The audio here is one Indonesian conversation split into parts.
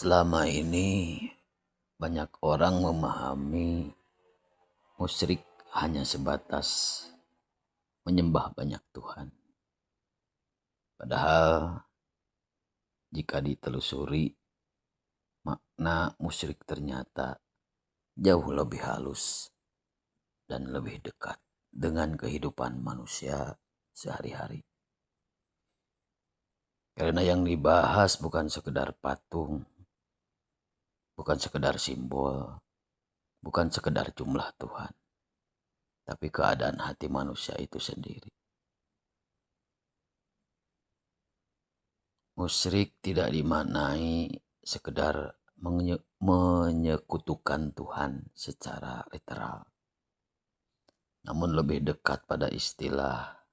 Selama ini banyak orang memahami musyrik hanya sebatas menyembah banyak Tuhan. Padahal jika ditelusuri, makna musyrik ternyata jauh lebih halus dan lebih dekat dengan kehidupan manusia sehari-hari. Karena yang dibahas bukan sekedar patung, bukan sekedar simbol, bukan sekedar jumlah Tuhan, tapi keadaan hati manusia itu sendiri. Musyrik tidak dimaknai sekedar menyekutukan Tuhan secara literal, namun lebih dekat pada istilah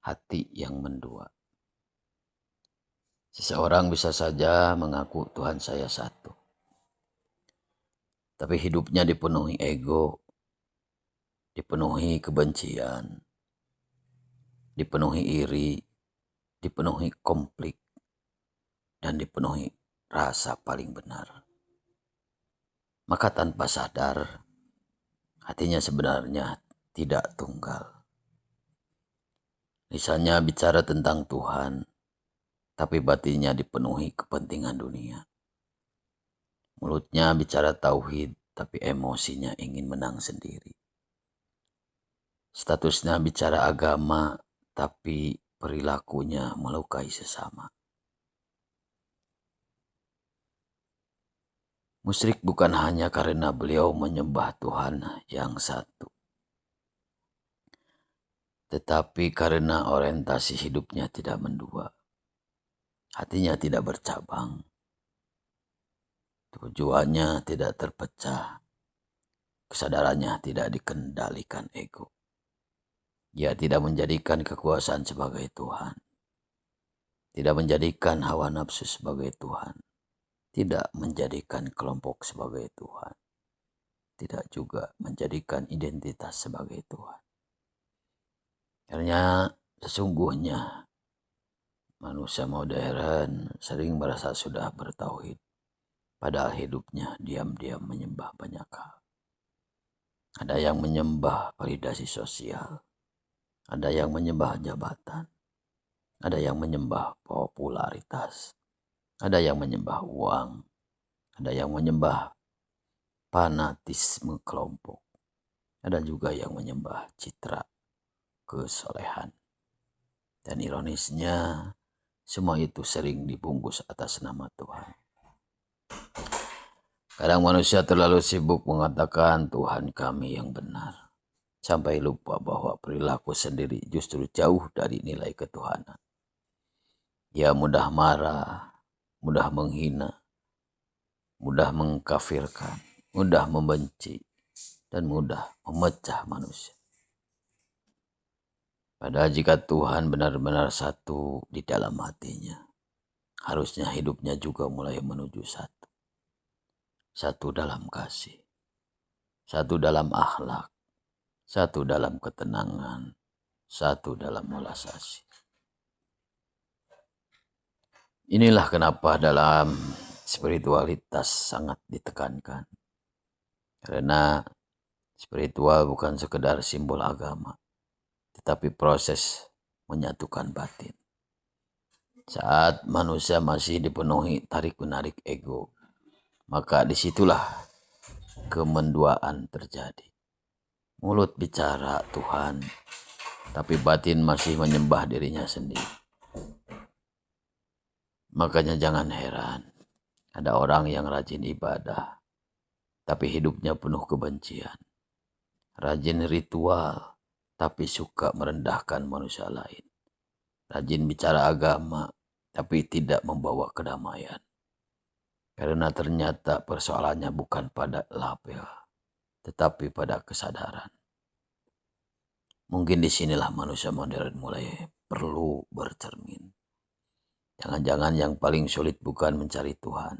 hati yang mendua. Seseorang bisa saja mengaku Tuhan saya satu, tapi hidupnya dipenuhi ego, dipenuhi kebencian, dipenuhi iri, dipenuhi konflik, dan dipenuhi rasa paling benar. Maka tanpa sadar, hatinya sebenarnya tidak tunggal. Lisannya bicara tentang Tuhan, tapi batinnya dipenuhi kepentingan dunia. Mulutnya bicara tauhid, tapi emosinya ingin menang sendiri. Statusnya bicara agama, tapi perilakunya melukai sesama. Musyrik bukan hanya karena beliau menyembah Tuhan yang satu, tetapi karena orientasi hidupnya tidak mendua. Hatinya tidak bercabang, tujuannya tidak terpecah, kesadarannya tidak dikendalikan ego. Dia tidak menjadikan kekuasaan sebagai Tuhan, tidak menjadikan hawa nafsu sebagai Tuhan, tidak menjadikan kelompok sebagai Tuhan, tidak juga menjadikan identitas sebagai Tuhan. Karena sesungguhnya manusia modern sering merasa sudah bertauhid, padahal hidupnya diam-diam menyembah banyak hal. Ada yang menyembah validasi sosial, ada yang menyembah jabatan, ada yang menyembah popularitas, ada yang menyembah uang, ada yang menyembah fanatisme kelompok, ada juga yang menyembah citra kesolehan. Dan ironisnya, semua itu sering dibungkus atas nama Tuhan. Kadang manusia terlalu sibuk mengatakan Tuhan kami yang benar, sampai lupa bahwa perilaku sendiri justru jauh dari nilai ketuhanan. Ia mudah marah, mudah menghina, mudah mengkafirkan, mudah membenci, dan mudah memecah manusia. Padahal jika Tuhan benar-benar satu di dalam hatinya, harusnya hidupnya juga mulai menuju satu. Satu dalam kasih, satu dalam akhlak, satu dalam ketenangan, satu dalam welas asih. Inilah kenapa dalam spiritualitas sangat ditekankan. Karena spiritual bukan sekedar simbol agama, tetapi proses menyatukan batin. Saat manusia masih dipenuhi tarik-menarik ego, maka disitulah kemenduaan terjadi. Mulut bicara Tuhan, tapi batin masih menyembah dirinya sendiri. Makanya jangan heran, ada orang yang rajin ibadah, tapi hidupnya penuh kebencian. Rajin ritual, tapi suka merendahkan manusia lain. Rajin bicara agama, tapi tidak membawa kedamaian. Karena ternyata persoalannya bukan pada label, tetapi pada kesadaran. Mungkin disinilah manusia modern mulai perlu bercermin. Jangan-jangan yang paling sulit bukan mencari Tuhan,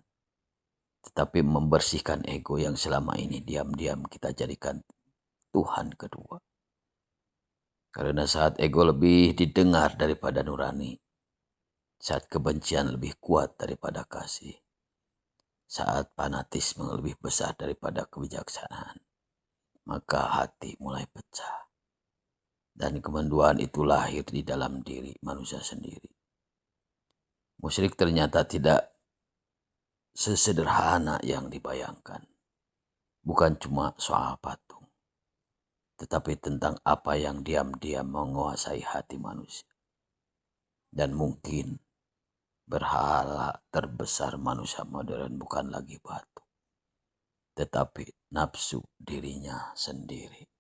tetapi membersihkan ego yang selama ini diam-diam kita jadikan Tuhan kedua. Karena saat ego lebih didengar daripada nurani, saat kebencian lebih kuat daripada kasih, Saat fanatisme lebih besar daripada kebijaksanaan, maka hati mulai pecah. Dan kemenduaan itu lahir di dalam diri manusia sendiri. Musyrik ternyata tidak sesederhana yang dibayangkan. Bukan cuma soal patung, tetapi tentang apa yang diam-diam menguasai hati manusia. Dan mungkin berhala terbesar manusia modern bukan lagi batu, tetapi nafsu dirinya sendiri.